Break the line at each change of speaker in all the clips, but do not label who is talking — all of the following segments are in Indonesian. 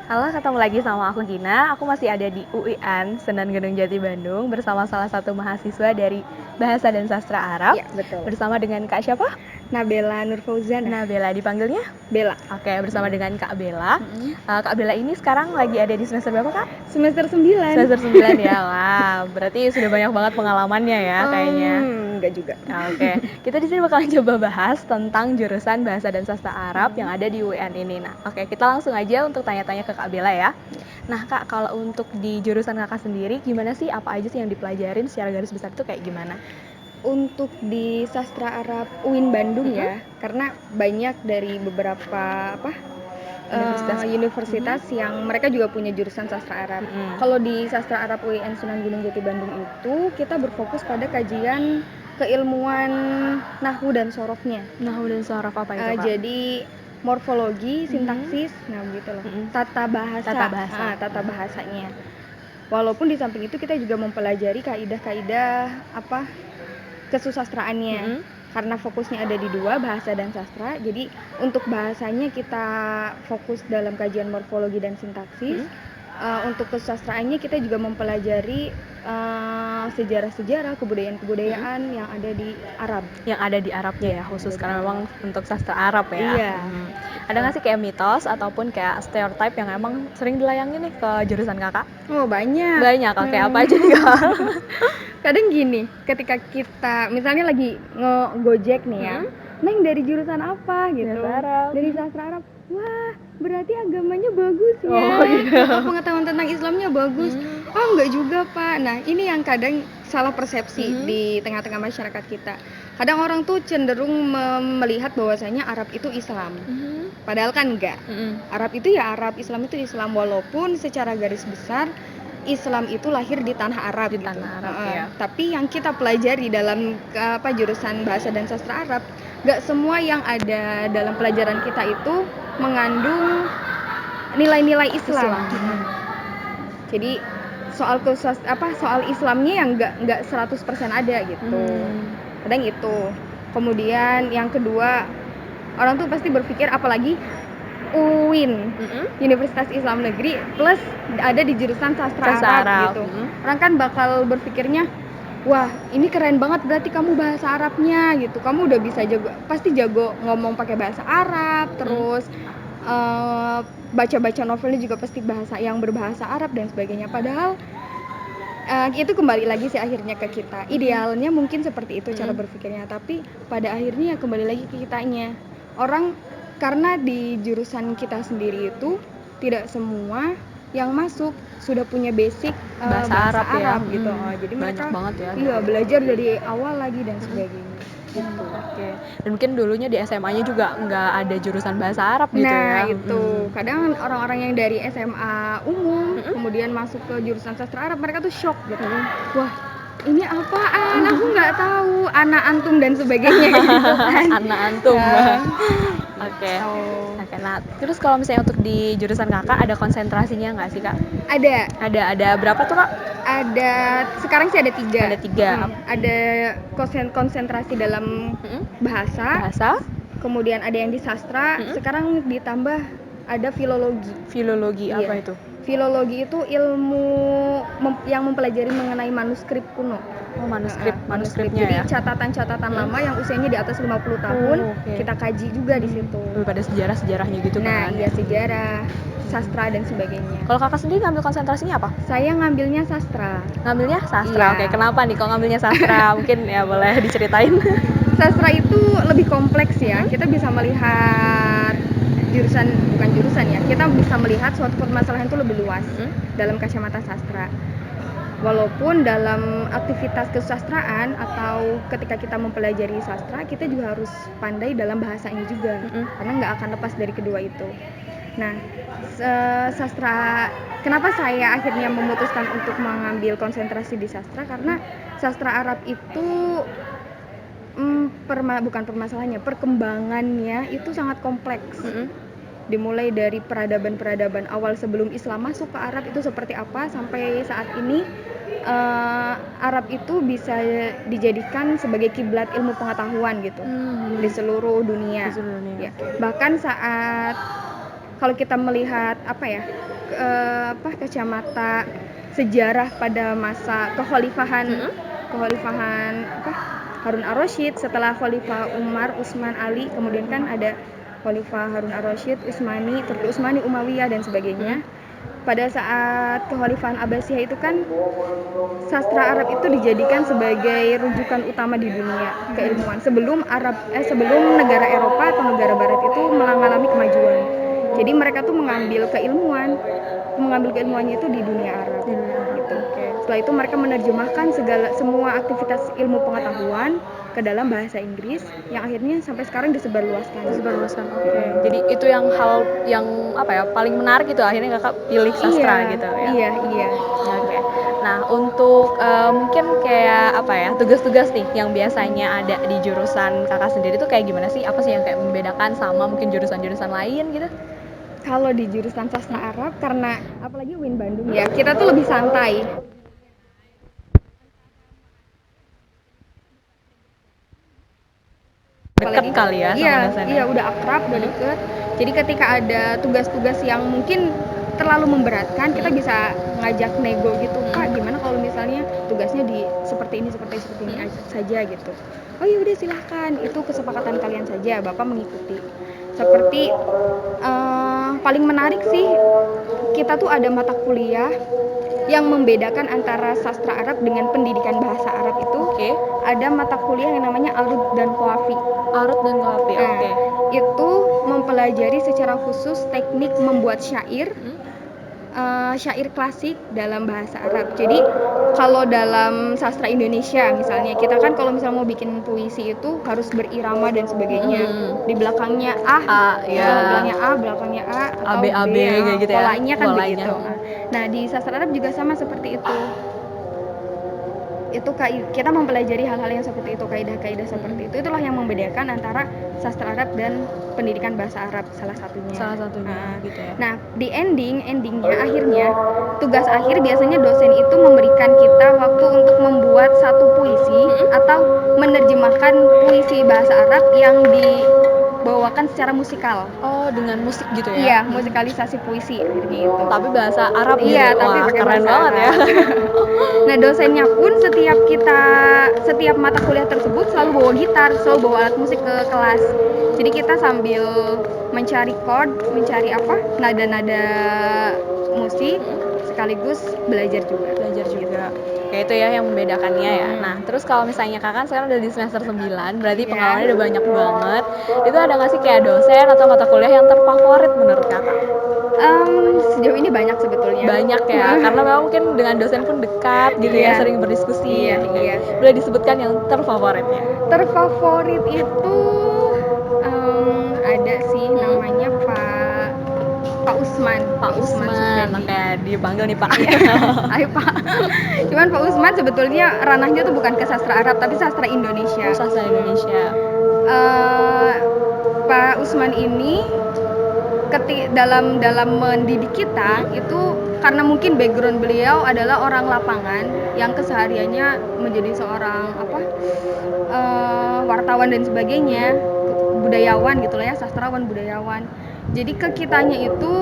Halo, ketemu lagi sama aku Gina. Aku masih ada di UIN, Senen Gunung Jati Bandung, bersama salah satu mahasiswa dari Bahasa dan Sastra Arab.
Iya, betul.
Bersama dengan Kak siapa?
Nabela Nurfauzana.
Nabela, dipanggilnya?
Bella.
Oke, bersama dengan Kak Bella. Kak Bella ini sekarang lagi ada di semester berapa, Kak?
Semester 9.
Semester 9 ya. Wah, berarti sudah banyak banget pengalamannya ya kayaknya.
Enggak juga.
Oke, kita di sini bakalan coba bahas tentang jurusan Bahasa dan Sastra Arab yang ada di UIN ini. Nah, oke, kita langsung aja untuk tanya-tanya ke Kak Bella ya. Nah, Kak, kalau untuk di jurusan Kakak sendiri, gimana sih? Apa aja sih yang dipelajarin secara garis besar itu kayak gimana?
Untuk di Sastra Arab UIN Bandung ya, karena banyak dari beberapa universitas yang mereka juga punya jurusan Sastra Arab. Kalau di Sastra Arab UIN Sunan Gunung Jati Bandung itu kita berfokus pada kajian keilmuan nahwu dan sorofnya.
Nahwu dan sorof apa itu, Kak?
Jadi morfologi, sintaksis, nah begitu loh. Tata bahasa. Tata bahasanya. Walaupun di samping itu kita juga mempelajari kaidah-kaidah kesusastraannya. Karena fokusnya ada di dua, bahasa dan sastra. Jadi untuk bahasanya kita fokus dalam kajian morfologi dan sintaksis. Untuk kesusastraannya kita juga mempelajari sejarah-sejarah, kebudayaan-kebudayaan yang ada di Arab.
Yang ada di Arabnya ya, khusus karena memang untuk sastra Arab ya.
Iya.
Ada nggak sih kayak mitos ataupun kayak stereotype yang emang sering dilayangin nih ke jurusan Kakak?
Oh, banyak.
Banyak, kayak apa aja nih, Kak?
Kadang gini, ketika kita misalnya lagi nge-Gojek nih ya, Neng dari jurusan apa gitu? Dari sastra Arab. Wah, berarti agamanya bagus ya.
Oh, iya.
Pengetahuan tentang Islamnya bagus. Oh, enggak juga, Pak. Nah, ini yang kadang salah persepsi di tengah-tengah masyarakat kita. Kadang orang tuh cenderung melihat bahwasanya Arab itu Islam. Padahal kan enggak. Arab itu ya Arab, Islam itu Islam, walaupun secara garis besar Islam itu lahir di tanah Arab
Di tanah Arab, ya.
Tapi yang kita pelajari dalam jurusan Bahasa dan Sastra Arab, nggak semua yang ada dalam pelajaran kita itu mengandung nilai-nilai Islam. Jadi soal soal Islamnya yang nggak 100% ada gitu. Kadang itu. Kemudian yang kedua, orang tuh pasti berpikir apalagi UIN, Universitas Islam Negeri, plus ada di jurusan sastra Arab gitu. Orang kan bakal berpikirnya, wah ini keren banget berarti kamu bahasa Arabnya gitu. Kamu udah bisa pasti jago ngomong pakai bahasa Arab, terus baca-baca novelnya juga pasti bahasa yang berbahasa Arab dan sebagainya. Padahal itu kembali lagi sih akhirnya ke kita. Idealnya mungkin seperti itu cara berpikirnya, tapi pada akhirnya kembali lagi ke kitanya. Orang karena di jurusan kita sendiri itu tidak semua yang masuk sudah punya basic bahasa Arab gitu. Jadi mereka
banget ya.
Iya, belajar dari awal lagi dan sebagainya. Gitu.
Oke. Dan mungkin dulunya di SMA-nya juga nggak ada jurusan bahasa Arab gitu ya.
Nah, itu. Kadang orang-orang yang dari SMA umum kemudian masuk ke jurusan sastra Arab, mereka tuh shock gitu. Wah, ini apaan? Aku nggak tahu. Anak antum dan sebagainya gitu kan.
Anak antum. Oke. Nah, terus kalau misalnya untuk di jurusan Kakak ada konsentrasinya nggak sih, Kak? Ada berapa tuh, Kak?
Sekarang sih ada 3.
Ada 3.
Ada konsentrasi dalam bahasa. Kemudian ada yang di sastra. Sekarang ditambah ada filologi.
Filologi apa itu?
Filologi itu ilmu yang mempelajari mengenai manuskrip kuno.
Oh, manuskripnya
Jadi
ya.
catatan-catatan lama yang usianya di atas 50 tahun, kita kaji juga di situ.
Pada sejarah-sejarahnya gitu kan.
Nah, iya, sejarah, sastra dan sebagainya.
Kalau Kakak sendiri ngambil konsentrasinya apa?
Saya ngambilnya sastra.
Ngambilnya sastra.
Iya.
Oke, kenapa nih kok ngambilnya sastra? Mungkin ya boleh diceritain.
Sastra itu lebih kompleks ya. Kita bisa melihat bukan jurusan ya. Kita bisa melihat suatu permasalahan itu lebih luas dalam kacamata sastra. Walaupun dalam aktivitas kesusastraan atau ketika kita mempelajari sastra, kita juga harus pandai dalam bahasanya juga, karena nggak akan lepas dari kedua itu. Nah, sastra, kenapa saya akhirnya memutuskan untuk mengambil konsentrasi di sastra? Karena sastra Arab itu bukan permasalahannya, perkembangannya itu sangat kompleks. Dimulai dari peradaban-peradaban awal sebelum Islam masuk ke Arab itu seperti apa, sampai saat ini Arab itu bisa dijadikan sebagai kiblat ilmu pengetahuan gitu di seluruh dunia. Ya. Bahkan saat kalau kita melihat kacamata sejarah pada masa kekhalifahan Harun ar-Rasyid. Setelah Khalifah Umar, Utsman, Ali, kemudian kan ada Khalifah Harun ar-Rasyid, Utsmani, terus Utsmani, Umayyah dan sebagainya. Pada saat kekhalifahan Abbasiyah itu kan sastra Arab itu dijadikan sebagai rujukan utama di dunia keilmuan sebelum negara Eropa atau negara Barat itu mengalami kemajuan. Jadi mereka tuh mengambil keilmuannya itu di dunia Arab gitu. Setelah itu mereka menerjemahkan semua aktivitas ilmu pengetahuan ke dalam bahasa Inggris yang akhirnya sampai sekarang disebarluaskan.
Oke. Jadi itu yang hal yang paling menarik itu akhirnya kakak pilih sastra gitu ya.
Iya.
Oke. Nah untuk mungkin kayak tugas-tugas nih yang biasanya ada di jurusan kakak sendiri tuh kayak gimana sih? Apa sih yang kayak membedakan sama mungkin jurusan-jurusan lain gitu?
Kalau di jurusan sastra Arab, karena apalagi UIN Bandung ya, kita tuh lebih santai.
Deket kali ya sama dosennya.
Iya, udah akrab, udah deket. Jadi ketika ada tugas-tugas yang mungkin terlalu memberatkan, kita bisa ngajak nego gitu. Kak, gimana kalau misalnya tugasnya di seperti ini saja gitu. Oh iya udah silahkan, itu kesepakatan kalian saja, Bapak mengikuti. Seperti paling menarik sih, kita tuh ada mata kuliah yang membedakan antara sastra Arab dengan pendidikan bahasa Arab itu. Ada mata kuliah yang namanya Arud dan Qawafi. Oke. Itu mempelajari secara khusus teknik membuat syair klasik dalam bahasa Arab. Jadi kalau dalam sastra Indonesia misalnya, kita kan kalau misalnya mau bikin puisi itu harus berirama dan sebagainya. Di belakangnya belakangnya A atau
B kayak gitu ya.
Polanya kan begitu. Nah, di sastra Arab juga sama seperti itu. Itu kita mempelajari hal-hal yang seperti itu, kaidah-kaidah seperti itu. Itulah yang membedakan antara sastra Arab dan pendidikan bahasa Arab salah satunya
gitu ya.
Nah, di endingnya akhirnya tugas akhir biasanya dosen itu memberikan kita waktu untuk membuat satu puisi atau menerjemahkan puisi bahasa Arab yang dibawakan secara musikal.
Oh, dengan musik gitu ya?
Iya, musikalisasi puisi akhirnya itu.
Tapi bahasa Arab gitu.
Iya, tapi pakai
keren
bahasa
banget
Arab.
Ya.
Nah, dosennya pun setiap mata kuliah tersebut selalu bawa gitar, selalu bawa alat musik ke kelas. Jadi kita sambil mencari chord, mencari nada-nada musik, sekaligus belajar juga.
Kayak itu ya yang membedakannya ya. Nah, terus kalau misalnya kakak sekarang udah di semester 9, berarti pengalamannya udah banyak banget. Itu ada nggak sih kayak dosen atau mata kuliah yang terfavorit menurut kakak?
Sejauh ini banyak sebetulnya.
Banyak ya, karena memang mungkin dengan dosen pun dekat gitu ya, sering berdiskusi.
Iya.
Boleh disebutkan yang terfavoritnya?
Terfavorit itu ada sih, namanya Pak Usman.
Oke, dipanggil nih Pak.
Ayo Pak. Cuman Pak Usman sebetulnya ranahnya tuh bukan ke sastra Arab tapi sastra Indonesia.
Sastra Indonesia.
Pak Usman ini dalam mendidik kita itu karena mungkin background beliau adalah orang lapangan yang kesehariannya menjadi seorang wartawan dan sebagainya, budayawan gitulah ya, sastrawan budayawan. Jadi ke kitanya itu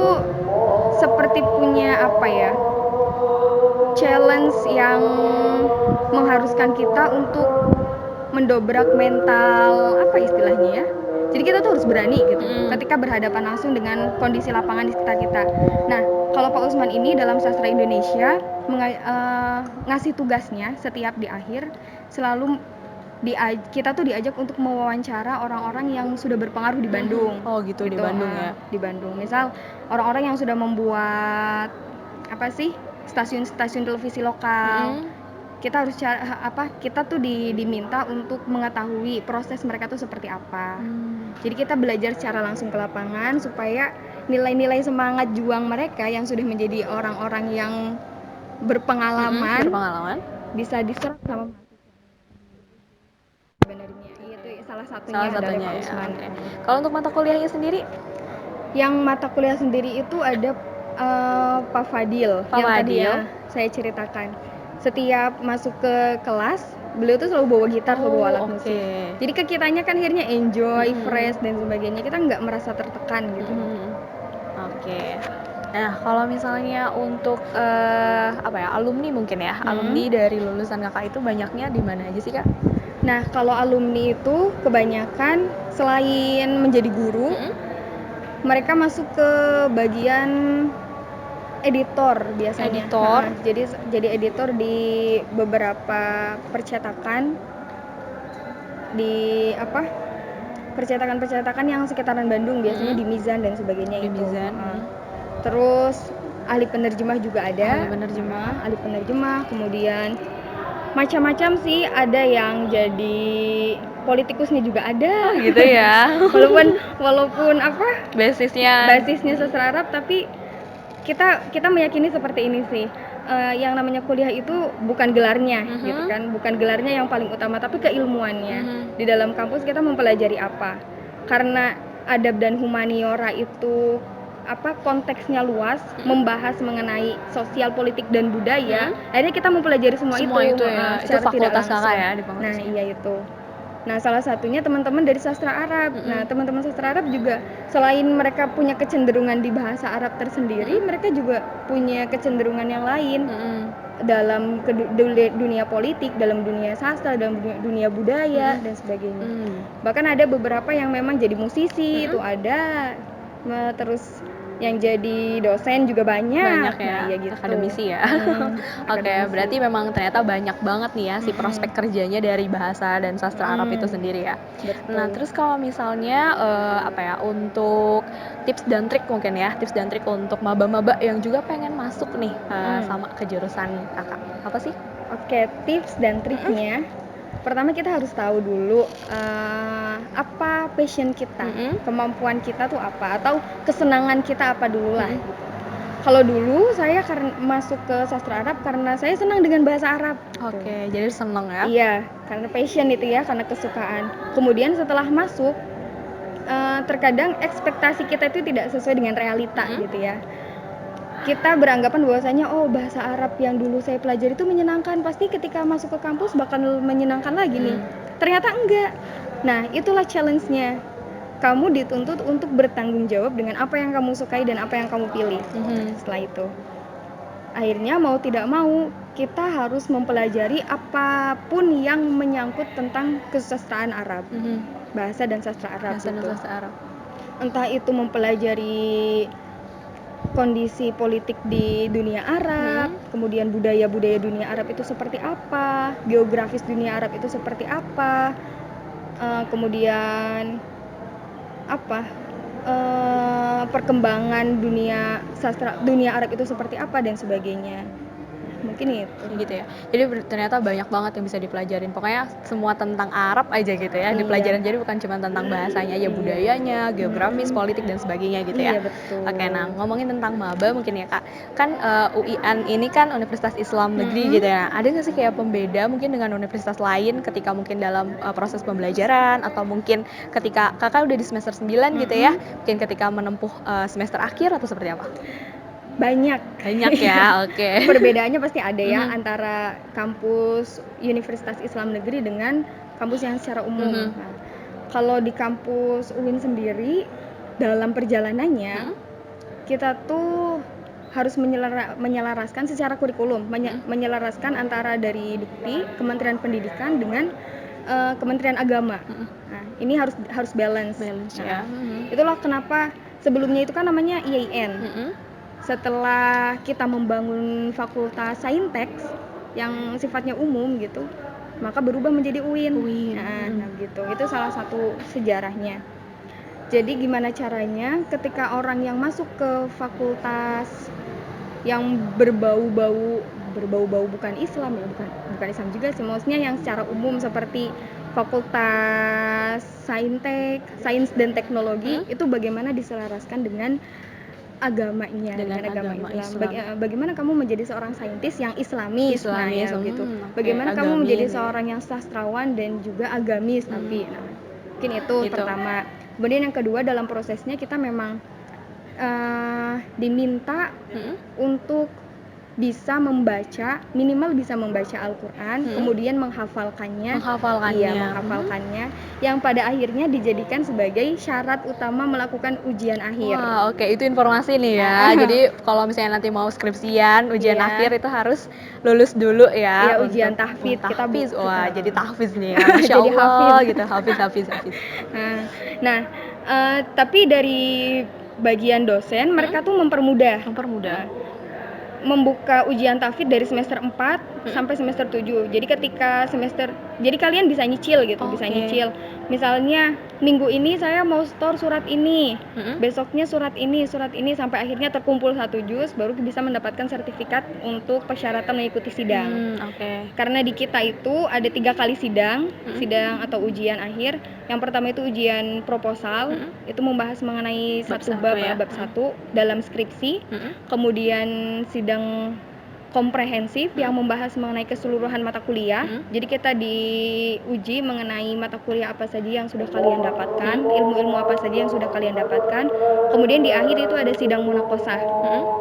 seperti punya challenge yang mengharuskan kita untuk mendobrak mental istilahnya ya. Jadi kita tuh harus berani gitu ketika berhadapan langsung dengan kondisi lapangan di sekitar kita. Nah, kalau Pak Usman ini dalam sastra Indonesia ngasih tugasnya setiap di akhir selalu kita tuh diajak untuk mewawancara orang-orang yang sudah berpengaruh di Bandung.
Oh gitu. Di Bandung ya.
Di Bandung. Misal orang-orang yang sudah membuat stasiun-stasiun televisi lokal. Kita harus kita tuh diminta untuk mengetahui proses mereka tuh seperti apa. Jadi kita belajar secara langsung ke lapangan supaya nilai-nilai semangat juang mereka yang sudah menjadi orang-orang yang berpengalaman bisa diserap sama sebenarnya. Itu salah satunya dari Pak Usman.
Ya. Kalau untuk mata kuliahnya sendiri?
Yang mata kuliah sendiri itu ada Pak Fadil. Yang tadi ya saya ceritakan. Setiap masuk ke kelas, beliau tuh selalu bawa gitar, selalu bawa alat musik. Jadi ke kitanya kan akhirnya enjoy, fresh dan sebagainya. Kita nggak merasa tertekan gitu.
Nah, kalau misalnya untuk alumni mungkin ya, alumni dari lulusan kakak itu banyaknya di mana aja sih kak?
Nah, kalau alumni itu kebanyakan selain menjadi guru, mereka masuk ke bagian editor biasanya.
Editor.
Jadi editor di beberapa percetakan di percetakan yang sekitaran Bandung, biasanya di Mizan dan sebagainya
Di
itu.
Mizan.
Terus ahli penerjemah juga ada.
Ahli penerjemah.
Kemudian macam-macam sih, ada yang jadi politikusnya juga ada.
Oh, gitu ya.
walaupun
basisnya
sastra Arab, tapi kita meyakini seperti ini sih. Yang namanya kuliah itu bukan gelarnya gitu kan, bukan gelarnya yang paling utama, tapi keilmuannya. Di dalam kampus kita mempelajari apa, karena adab dan humaniora itu konteksnya luas, membahas mengenai sosial, politik dan budaya. Akhirnya kita mempelajari semua itu
ya. Itu
secara tidak
fakultas
langsung.
kakak ya di
Nah,
fakultasnya.
iya itu. Nah, salah satunya teman-teman dari sastra Arab. Nah, teman-teman sastra Arab juga selain mereka punya kecenderungan di bahasa Arab tersendiri, mereka juga punya kecenderungan yang lain dalam dunia politik, dalam dunia sastra, dalam dunia budaya dan sebagainya. Bahkan ada beberapa yang memang jadi musisi, itu ada. Terus yang jadi dosen juga banyak
ya.
Nah, iya gitu.
Akademisi ya. Oke, berarti memang ternyata banyak banget nih ya si prospek kerjanya dari bahasa dan sastra Arab itu sendiri ya.
Betul.
Nah, terus kalau misalnya untuk tips dan trik mungkin ya, tips dan trik untuk maba-maba yang juga pengen masuk nih sama ke jurusan kakak, apa sih?
Oke, tips dan triknya. Pertama kita harus tahu dulu apa passion kita, kemampuan kita tuh apa, atau kesenangan kita apa dulu lah. Kalau dulu saya masuk ke sastra Arab karena saya senang dengan bahasa Arab.
Oke, jadi senang ya?
Iya, karena passion itu ya, karena kesukaan. Kemudian setelah masuk, terkadang ekspektasi kita itu tidak sesuai dengan realita gitu ya. Kita beranggapan bahwasanya bahasa Arab yang dulu saya pelajari itu menyenangkan, pasti ketika masuk ke kampus bakal menyenangkan lagi nih. Ternyata enggak. Nah, itulah challenge-nya. Kamu dituntut untuk bertanggung jawab dengan apa yang kamu sukai dan apa yang kamu pilih. Setelah itu, akhirnya mau tidak mau kita harus mempelajari apapun yang menyangkut tentang kesusastraan Arab, bahasa dan sastra Arab. Entah itu mempelajari kondisi politik di dunia Arab, kemudian budaya-budaya dunia Arab itu seperti apa, geografis dunia Arab itu seperti apa, kemudian perkembangan dunia Arab itu seperti apa dan sebagainya. Mungkin itu
gitu ya. Jadi ternyata banyak banget yang bisa dipelajarin. Pokoknya semua tentang Arab aja gitu ya dipelajarin. Jadi bukan cuma tentang bahasanya aja, budayanya, geografis, politik dan sebagainya gitu ya.
Iya, betul.
Oke, nah ngomongin tentang maba mungkin ya kak. Kan UIN ini kan Universitas Islam Negeri gitu ya. Ada nggak sih kayak pembeda mungkin dengan universitas lain ketika mungkin dalam proses pembelajaran, atau mungkin ketika kakak udah di semester 9 gitu ya, mungkin ketika menempuh semester akhir atau seperti apa?
Banyak
ya. Oke.
Perbedaannya pasti ada ya antara kampus Universitas Islam Negeri dengan kampus yang secara umum. Nah, kalau di kampus UIN sendiri, dalam perjalanannya kita tuh harus menyelaraskan secara kurikulum, menyelaraskan antara dari Dikti, Kementerian Pendidikan dengan Kementerian Agama. Nah, ini harus balance
ya.
Itulah kenapa sebelumnya itu kan namanya IAIN. Setelah kita membangun fakultas Saintek yang sifatnya umum gitu, maka berubah menjadi UIN. Nah, gitu. Itu salah satu sejarahnya. Jadi gimana caranya ketika orang yang masuk ke fakultas yang berbau-bau bukan Islam ya, bukan Islam juga sih, maksudnya yang secara umum seperti fakultas Saintek, Sains dan Teknologi, itu bagaimana diselaraskan dengan agamanya, dengan agama Islam. Bagaimana kamu menjadi seorang saintis yang Islamis, nah ya gitu. Bagaimana kamu menjadi seorang yang sastrawan dan juga agamis tapi. Nah, mungkin itu pertama. Kemudian yang kedua, dalam prosesnya kita memang diminta untuk bisa membaca, minimal bisa membaca Al-Quran, kemudian menghafalkannya. Iya, menghafalkannya, yang pada akhirnya dijadikan sebagai syarat utama melakukan ujian akhir.
Wah, oke, itu informasi nih ya. Jadi kalau misalnya nanti mau skripsian, ujian
Iya.
akhir itu harus lulus dulu ya.
Iya, ujian
untuk
tahfidz.
tahfiz.
Kita
Wah, jadi tahfiz nih ya. Masya
Jadi
Allah
hafiz.
gitu, hafiz.
Nah, tapi dari bagian dosen mereka tuh mempermudah membuka ujian tahfidz dari semester 4 sampai semester 7. Jadi ketika jadi kalian bisa nyicil gitu, bisa nyicil. Misalnya minggu ini saya mau store surat ini, besoknya surat ini sampai akhirnya terkumpul 1 juz, baru bisa mendapatkan sertifikat untuk persyaratan mengikuti sidang. Karena di kita itu ada 3 kali sidang atau ujian akhir. Yang pertama itu ujian proposal, itu membahas mengenai satu bab 1 dalam skripsi. Kemudian sidang komprehensif yang membahas mengenai keseluruhan mata kuliah. Jadi kita diuji mengenai mata kuliah apa saja yang sudah kalian dapatkan, ilmu-ilmu apa saja yang sudah kalian dapatkan. Kemudian di akhir itu ada sidang munaqashah,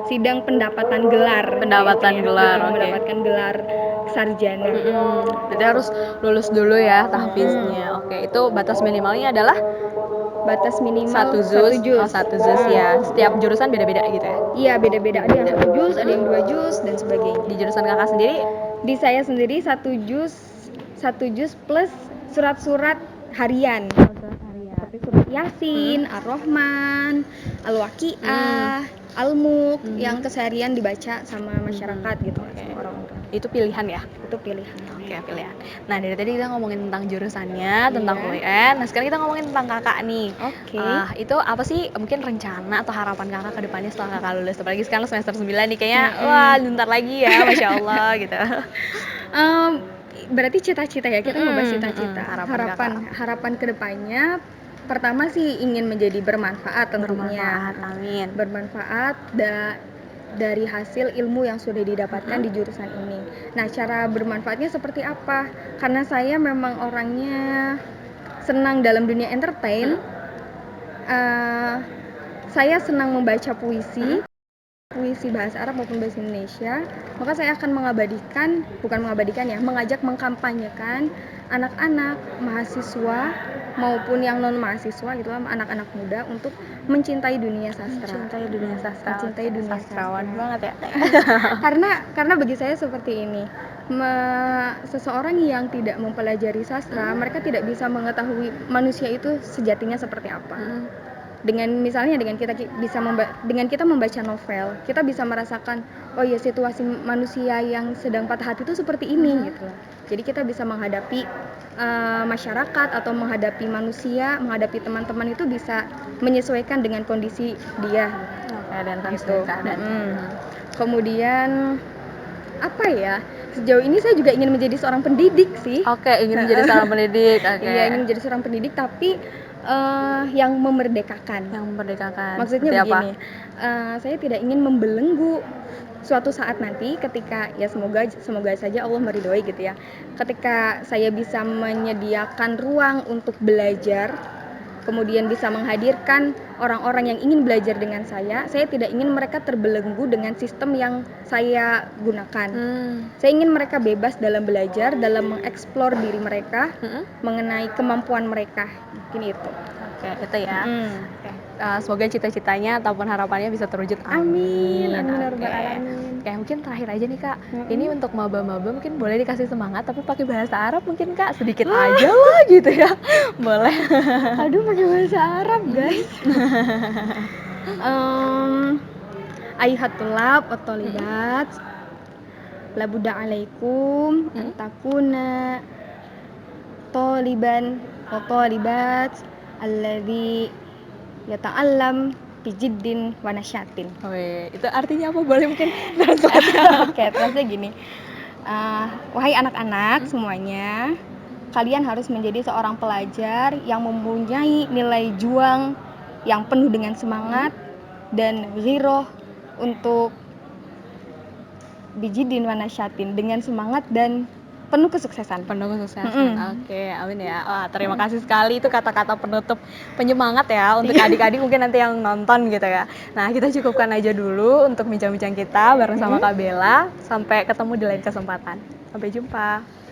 sidang pendapatan gelar. Mendapatkan gelar sarjana.
Jadi harus lulus dulu ya tahfiznya. Oke, itu batas minimalnya adalah
batas minimal
1 juz. Oh, 1 juz ya. Setiap jurusan beda-beda gitu ya?
Iya, beda-beda. Ada yang 1 juz, ada yang 2 juz dan sebagainya.
Di jurusan kakak sendiri?
Di saya sendiri 1 juz plus surat-surat harian. Seperti surat Yasin, Ar-Rahman, Al-Waqiah, Al-Mulk yang keseharian dibaca sama masyarakat gitu, sama orang-orang.
Itu pilihan ya?
Itu pilihan.
Oke, pilihan. Nah, dari tadi kita ngomongin tentang jurusannya, tentang UN. Nah, sekarang kita ngomongin tentang kakak nih. Itu apa sih mungkin rencana atau harapan kakak ke depannya setelah kakak lulus? Apalagi sekarang semester 9 nih, kayaknya wah bentar lagi ya, Masya Allah gitu.
Berarti cita-cita ya, kita ngebahas cita-cita.
Harapan
ke depannya pertama sih ingin menjadi bermanfaat tentunya.
Amin.
Bermanfaat dari hasil ilmu yang sudah didapatkan di jurusan ini. Nah, cara bermanfaatnya seperti apa? Karena saya memang orangnya senang dalam dunia entertain. Saya senang membaca puisi bahasa Arab maupun bahasa Indonesia. Maka saya akan mengajak mengkampanyekan anak-anak mahasiswa maupun yang non mahasiswa gitu, anak-anak muda untuk mencintai dunia sastra. Mencintai dunia
sastrawan banget ya.
Karena bagi saya seperti ini. Seseorang yang tidak mempelajari sastra, mereka tidak bisa mengetahui manusia itu sejatinya seperti apa. Dengan kita membaca novel, kita bisa merasakan oh ya situasi manusia yang sedang patah hati itu seperti ini gitu. Jadi kita bisa menghadapi masyarakat atau menghadapi manusia, menghadapi teman-teman itu bisa menyesuaikan dengan kondisi dia.
Dan
gitu. Kemudian apa ya? Sejauh ini saya juga ingin menjadi seorang pendidik sih.
Ingin menjadi seorang pendidik.
Iya, ingin menjadi seorang pendidik tapi yang memerdekakan. Maksudnya begini, saya tidak ingin membelenggu. Suatu saat nanti ketika ya semoga saja Allah meridhoi gitu ya. Ketika saya bisa menyediakan ruang untuk belajar, kemudian bisa menghadirkan orang-orang yang ingin belajar dengan saya tidak ingin mereka terbelenggu dengan sistem yang saya gunakan. Saya ingin mereka bebas dalam belajar, dalam mengeksplor diri mereka, mengenai kemampuan mereka. Mungkin itu.
Itu ya. Semoga cita-citanya ataupun harapannya bisa terwujud.
Amin.
Mungkin terakhir aja nih Kak. Ini untuk maba-maba mungkin boleh dikasih semangat tapi pakai bahasa Arab mungkin Kak, sedikit aja lah gitu ya. Boleh.
Aduh, pakai bahasa Arab, guys. Ayhatulab wa talibat. Labuda alaikum antakuna taliban wa talibat alladzi yata'allam bijiddin wa nasyatin.
Itu artinya apa? Boleh mungkin translate.
Oke, translate gini. Wahai anak-anak semuanya, kalian harus menjadi seorang pelajar yang mempunyai nilai juang yang penuh dengan semangat dan ghiroh untuk bijiddin wa nasyatin, dengan semangat dan penuh kesuksesan.
Penuh kesuksesan.
Mm-mm.
Oke, amin ya. Wah, terima kasih sekali itu kata-kata penutup penyemangat ya untuk adik-adik mungkin nanti yang nonton gitu ya. Nah, kita cukupkan aja dulu untuk bincang-bincang kita bareng sama Kak Bella. Sampai ketemu di lain kesempatan. Sampai jumpa.